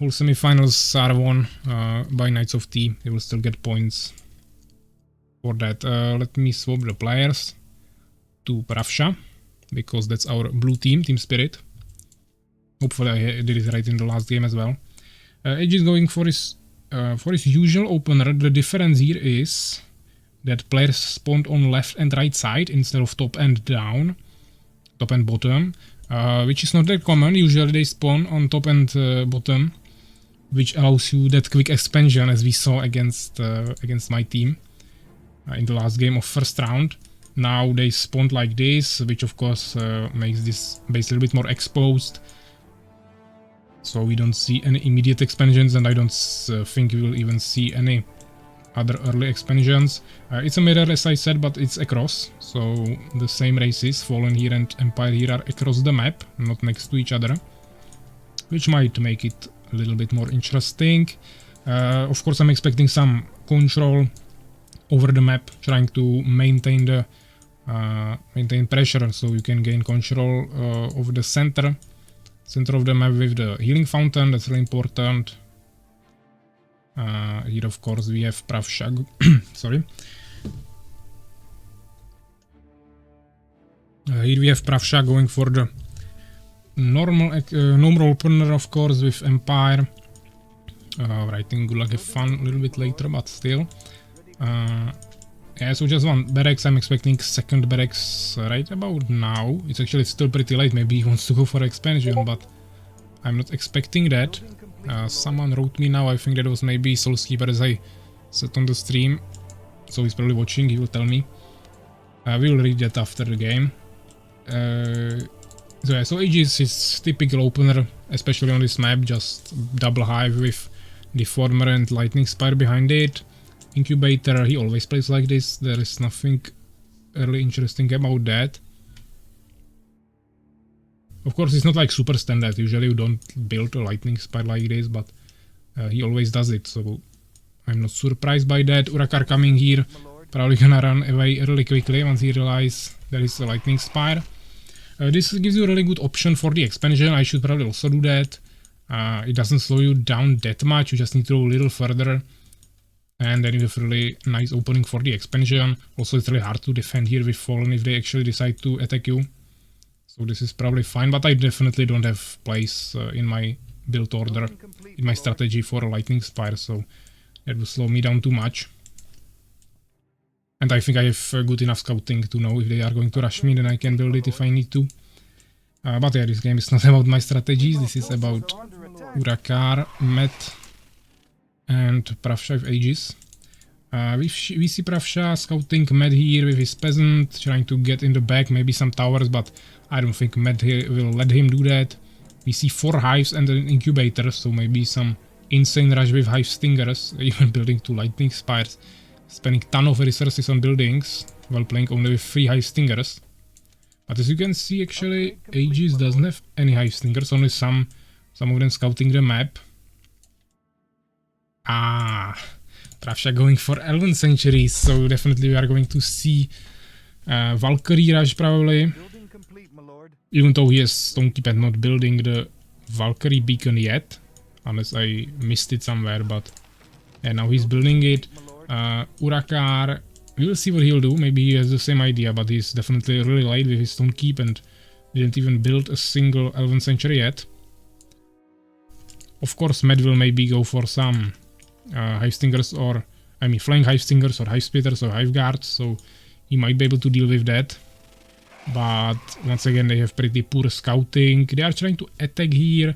All semifinals are won by Knights of T. They will still get points for that. Let me swap the players to Prawsha, because that's our blue team, Team Spirit. Hopefully I did it right in the last game as well. Aegis going for his usual opener. The difference here is that players spawned on left and right side instead of top and down, top and bottom, which is not that common. Usually they spawn on top and bottom, which allows you that quick expansion as we saw against my team in the last game of first round. Now they spawned like this, which of course makes this base a little bit more exposed. So we don't see any immediate expansions, and I don't think we will even see any other early expansions. It's a mirror, as I said, but it's across. So the same races, Fallen here and Empire here, are across the map, not next to each other, which might make it a little bit more interesting. Of course, I'm expecting some control over the map, trying to maintain the maintain pressure, so you can gain control over the center of the map with the healing fountain. That's really important. Here, of course, we have Prawsha. Sorry. Here we have Prawsha going for the normal opener, of course, with Empire. I think we'll have fun a little bit later, but still. Yeah, so just one barracks. I'm expecting second barracks right about now. It's actually still pretty late. Maybe he wants to go for expansion, but I'm not expecting that. Someone wrote me now. I think that was maybe Soulskeeper as I said on the stream. So he's probably watching. He will tell me. We will read that after the game. So yeah, so Aegis is typical opener, especially on this map. Just double hive with Deformer and Lightning Spire behind it. Incubator, he always plays like this. There is nothing really interesting about that. Of course, it's not like super standard. Usually you don't build a Lightning Spire like this, but he always does it, so I'm not surprised by that. Urakaar coming here, probably gonna run away really quickly once he realizes there is a Lightning Spire. This gives you a really good option for the expansion. I should probably also do that. It doesn't slow you down that much, you just need to go a little further. And then you have really nice opening for the expansion. Also, it's really hard to defend here with Fallen if they actually decide to attack you. So this is probably fine, but I definitely don't have place in my build order, in my strategy for a Lightning Spire, so that will slow me down too much. And I think I have good enough scouting to know if they are going to rush me, then I can build it if I need to. But yeah, this game is not about my strategies, this is about Urakaar, Matt, and Prawsha with Aegis. We see Prawsha scouting Med here with his peasant, trying to get in the back, maybe some towers, but I don't think Med here will let him do that. We see 4 hives and an incubator, so maybe some insane rush with hive stingers, even building 2 lightning spires, spending ton of resources on buildings, while playing only with 3 hive stingers. But as you can see, actually, Aegis doesn't have any hive stingers, only some of them scouting the map. Prawsha going for Elven Sanctuaries, so definitely we are going to see Valkyrie rush probably. Even though he has Stonekeep and not building the Valkyrie beacon yet, unless I missed it somewhere, but yeah, now he's building it. Urakaar, we will see what he'll do. Maybe he has the same idea, but he's definitely really late with his Stonekeep and didn't even build a single Elven Sanctuary yet. Of course, Med will maybe go for some Hive Stingers, or I mean flying Hive Stingers or Hive Splitters or Hive Guards, so he might be able to deal with that. But once again, they have pretty poor scouting. They are trying to attack here.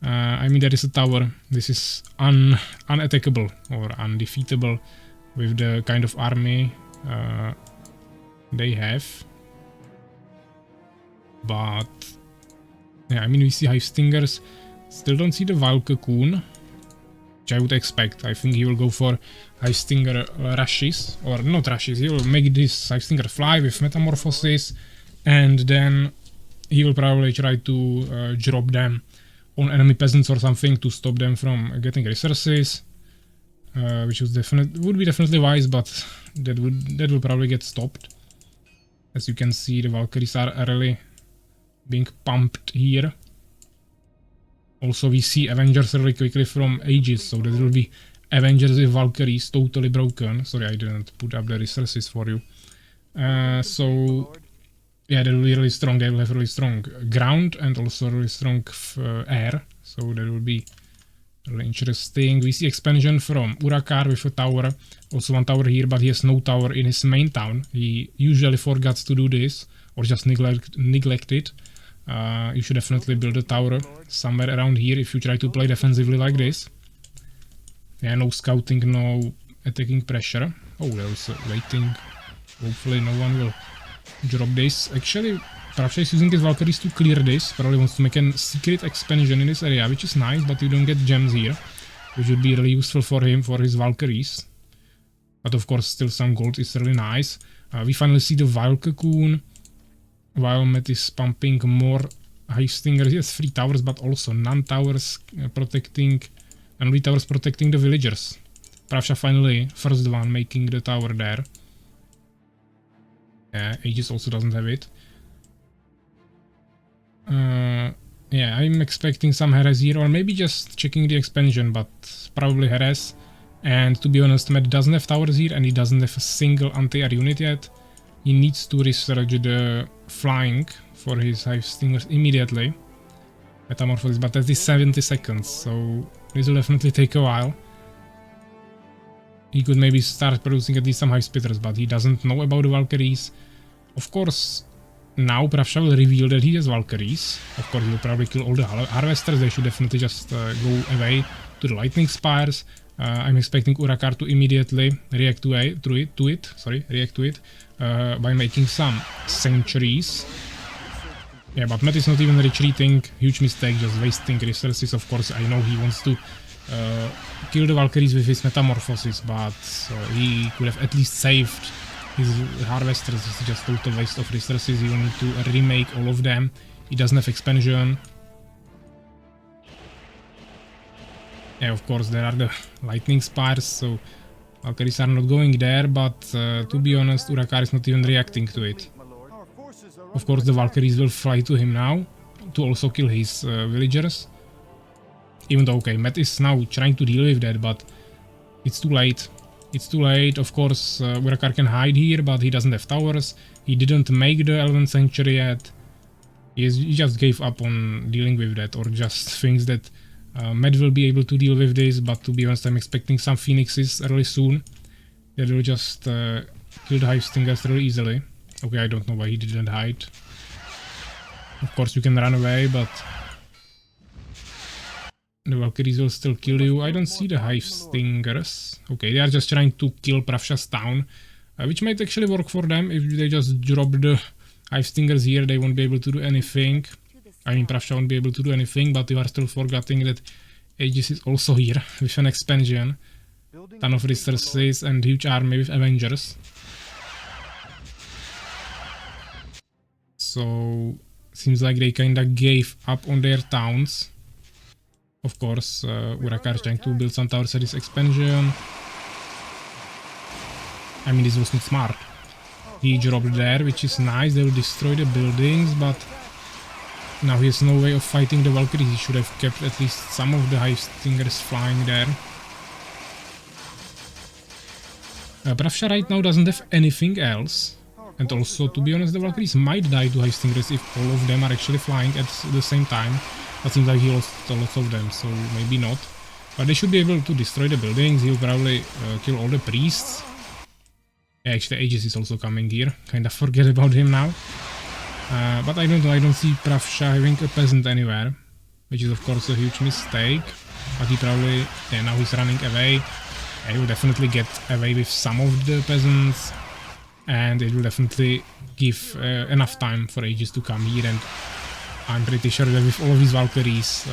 I mean, there is a tower. This is unattackable or undefeatable with the kind of army they have. But yeah, I mean, we see Hive Stingers. Still don't see the Valkycoon, which I would expect. I think he will go for Hive Stinger rushes, or not rushes. He will make this Hive Stinger fly with Metamorphosis, and then he will probably try to drop them on enemy peasants or something to stop them from getting resources, which would be definitely wise, but that will probably get stopped. As you can see, the Valkyries are really being pumped here. Also, we see Avengers really quickly from Aegis, so that will be Avengers with Valkyries totally broken. Sorry, I didn't put up the resources for you. So, yeah, they will be really strong. They will have really strong ground and also really strong air. So that will be really interesting. We see expansion from Urakaar with a tower. Also one tower here, but he has no tower in his main town. He usually forgets to do this or just neglect it. You should definitely build a tower somewhere around here if you try to play defensively like this. Yeah, no scouting, no attacking pressure. Oh, there's waiting. Hopefully no one will drop this. Actually, Prawsha is using his Valkyries to clear this. Probably wants to make a secret expansion in this area, which is nice, but you don't get gems here, which would be really useful for him, for his Valkyries. But of course, still some gold is really nice. We finally see the Wild Cocoon, while Matt is pumping more Hive Stingers. He has 3 towers, but also none towers protecting, and only towers protecting the villagers. Prawsha finally, first one, making the tower there. Yeah, Aegis also doesn't have it. Yeah, I'm expecting some Harass here, or maybe just checking the expansion, but probably Harass. And to be honest, Matt doesn't have towers here, and he doesn't have a single anti-air unit yet. He needs to research the flying for his Hive Stingers immediately. Metamorphosis, but that is 70 seconds, so this will definitely take a while. He could maybe start producing at least some Hive Spitters, but he doesn't know about the Valkyries. Of course, now Prawsha will reveal that he has Valkyries. Of course, he will probably kill all the Harvesters. They should definitely just go away to the Lightning Spires. I'm expecting Urakaar to immediately react to it by making some Sanctuaries. Yeah, but Matt is not even retreating. Huge mistake, just wasting resources. Of course, I know he wants to kill the Valkyries with his Metamorphosis, but he could have at least saved his Harvesters. It's just total waste of resources. He will need to remake all of them. He doesn't have expansion. Yeah, of course, there are the Lightning Spires, so Valkyries are not going there, but to be honest, Urakaar is not even reacting to it. Of course, the Valkyries will fly to him now, to also kill his villagers. Even though, okay, Matt is now trying to deal with that, but it's too late. It's too late. Of course, Urakaar can hide here, but he doesn't have towers. He didn't make the Elven Sanctuary yet. He just gave up on dealing with that, or just thinks that Matt will be able to deal with this, but to be honest, I'm expecting some Phoenixes really soon. That will just kill the Hive Stingers really easily. Okay, I don't know why he didn't hide. Of course, you can run away, but the Valkyries will still kill you. I don't see the Hive Stingers. Okay, they are just trying to kill Prawsha's town, which might actually work for them. If they just drop the Hive Stingers here, they won't be able to do anything. I mean, Prawsha won't be able to do anything, but you are still forgetting that Aegis is also here with an expansion. Ton of resources and huge army with Avengers. So, seems like they kinda gave up on their towns. Of course, Urakaar is trying to build some towers at his expansion. I mean, this was not smart. He dropped there, which is nice. They will destroy the buildings, but now he has no way of fighting the Valkyries. He should have kept at least some of the Hive Stingers flying there. Prawsha right now doesn't have anything else. And also, to be honest, the Valkyries might die to Hive Stingers if all of them are actually flying at the same time. But seems like he lost a lot of them, so maybe not. But they should be able to destroy the buildings. He'll probably kill all the priests. Yeah, actually, Aegis is also coming here. Kinda forget about him now. But I don't know, I don't see Prawsha having a peasant anywhere. Which is of course a huge mistake. But he probably, yeah, now he's running away. Yeah, he will definitely get away with some of the peasants. And it will definitely give enough time for Aegis to come here, and I'm pretty sure that with all of these Valkyries,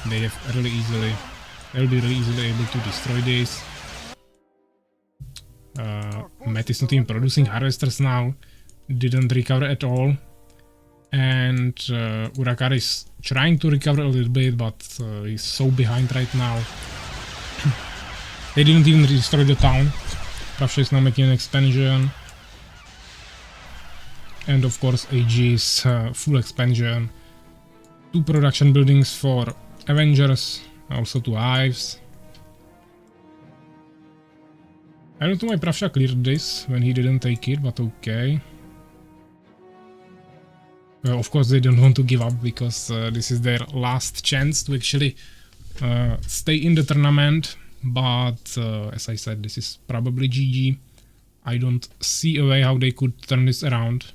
they will be really easily able to destroy this. Matt is not even producing Harvesters now, didn't recover at all. And Urakaar is trying to recover a little bit, but he's so behind right now. They didn't even destroy the town. Prawsha is now making an expansion. And of course Aegis full expansion. 2 production buildings for Avengers, also 2 hives. I don't know why Prawsha cleared this when he didn't take it, but okay. Of course they don't want to give up because this is their last chance to actually stay in the tournament, but as I said, this is probably GG. I don't see a way how they could turn this around.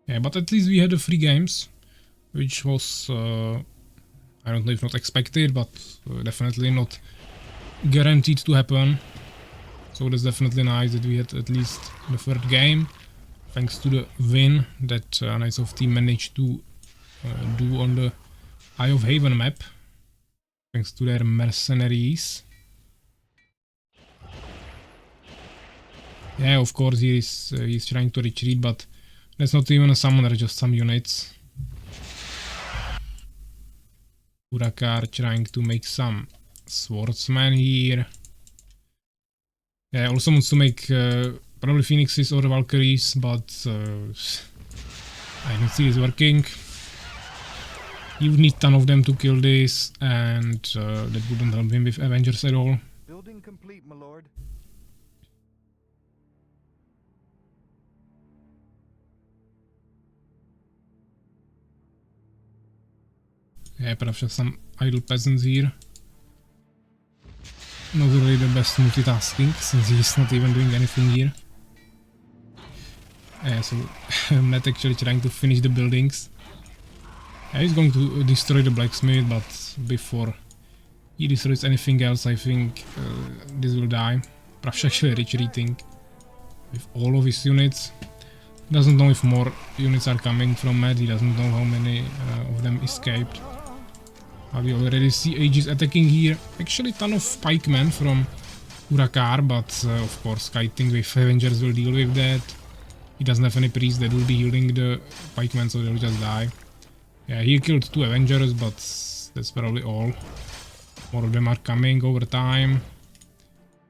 Yeah, but at least we had the 3 games, which was, I don't know if not expected, but definitely not guaranteed to happen. So that's definitely nice that we had at least the 3rd game, thanks to the win that Knights of Team managed to do on the Eye of Haven map, thanks to their mercenaries. Yeah, of course he's trying to retreat, but that's not even a summoner, just some units. Urakaar trying to make some swordsman here. Yeah, also wants to make probably phoenixes or valkyries, but I don't see this working. He would need 10 of them to kill this, and that wouldn't help him with Avengers at all. Building complete, my lord. Yeah, perhaps just some idle peasants here. Not really the best multitasking, since he's not even doing anything here. Yeah, so Matt actually trying to finish the buildings. Yeah, he's going to destroy the blacksmith, but before he destroys anything else, I think this will die. Prawsha actually retreating with all of his units. Doesn't know if more units are coming from Matt, he doesn't know how many of them escaped. We already see Aegis attacking here. Actually ton of pikemen from Urakaar, but of course kiting with Avengers will deal with that. He doesn't have any priest that will be healing the pikemen, so they'll just die. Yeah, he killed 2 Avengers, but that's probably all. More of them are coming over time.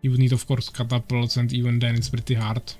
He would need of course catapults, and even then it's pretty hard.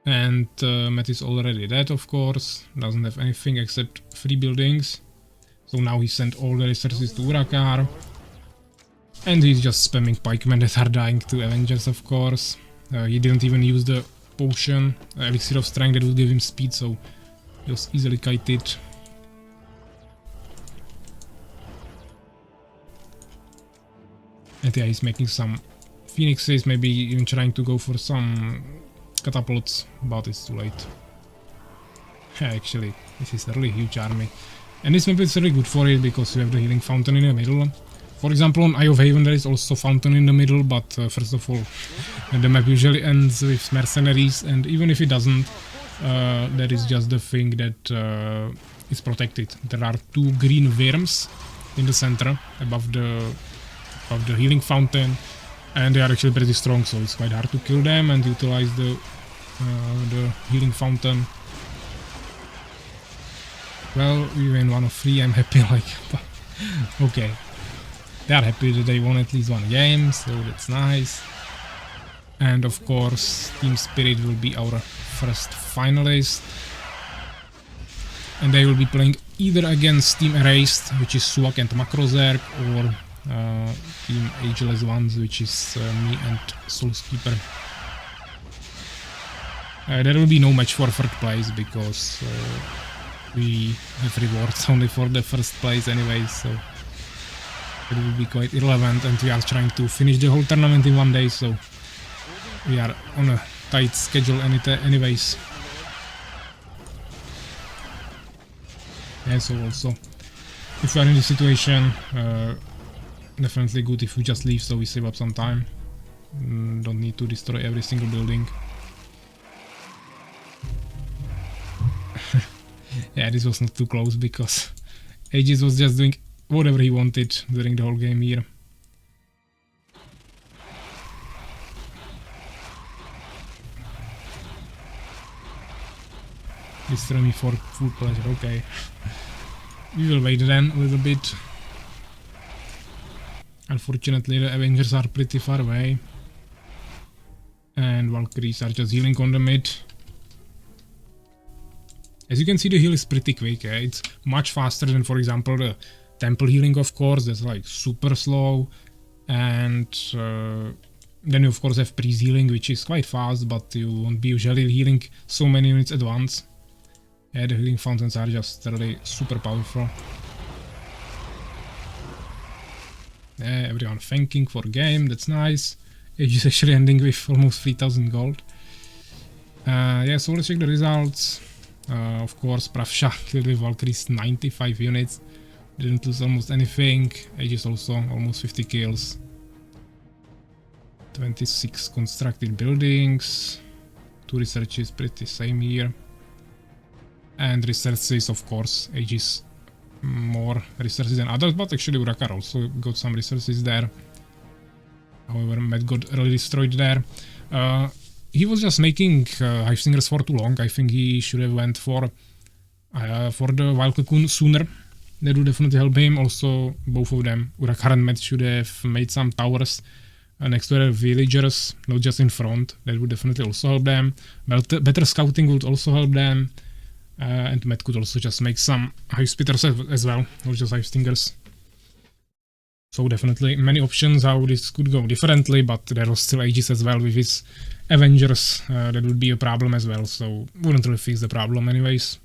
And Matt is already dead, of course, doesn't have anything except 3 buildings. So now he sent all the resources to Urakaar. And he's just spamming pikemen that are dying to Avengers, of course. He didn't even use the potion, Elixir of Strength, that would give him speed, so he was easily kited. And yeah, he's making some phoenixes, maybe even trying to go for some catapults, but it's too late. Actually, this is a really huge army. And this map is really good for it, because you have the healing fountain in the middle. For example, on Eye of Haven there is also fountain in the middle, but first of all, the map usually ends with mercenaries, and even if it doesn't, that is just the thing that is protected. There are 2 green worms in the center, above the healing fountain, and they are actually pretty strong, so it's quite hard to kill them and utilize the healing fountain. Well, we win 1 of 3, I'm happy, like, okay. They are happy that they won at least 1 game, so that's nice. And of course, Team Spirit will be our first finalist. And they will be playing either against Team Erased, which is Suak and Makrozerk, or Team Ageless Ones, which is me and Soulskeeper. There will be no match for 3rd place, because we have rewards only for the 1st place anyway, so it will be quite irrelevant, and we are trying to finish the whole tournament in 1 day, so we are on a tight schedule anyways. Yeah, so also, if we are in this situation, definitely good if we just leave, so we save up some time. Don't need to destroy every single building. Yeah, this was not too close, because Aegis was just doing whatever he wanted during the whole game here. Destroy me for full pleasure, okay. We will wait then a little bit. Unfortunately, the Avengers are pretty far away. And Valkyries are just healing on the mid. As you can see, the heal is pretty quick. It's much faster than, for example, the temple healing, of course. That's like super slow. And then you, of course, have priest healing, which is quite fast, but you won't be usually healing so many units at once. Yeah, the healing fountains are just really super powerful. Yeah, everyone thanking for game, that's nice. Aegis actually ending with almost 3000 gold. Yeah, so let's check the results. Of course, Prawsha killed with Valkyries 95 units. Didn't lose almost anything. Aegis also almost 50 kills. 26 constructed buildings. 2 researches, pretty same here. And researches, of course, Aegis more researches than others, but actually Urakaar also got some researches there. However, Matt got really destroyed there. He was just making Hive Stingers for too long. I think he should have went for the Wild Cocoon sooner. That would definitely help him. Also, both of them, Urakaar and Matt, should have made some towers next to their villagers, not just in front. That would definitely also help them. Better scouting would also help them. And Matt could also just make some Hive Spitters as well, not just Hive Stingers. So definitely many options how this could go differently, but there was still Aegis as well with his Avengers. That would be a problem as well, so wouldn't really fix the problem anyways.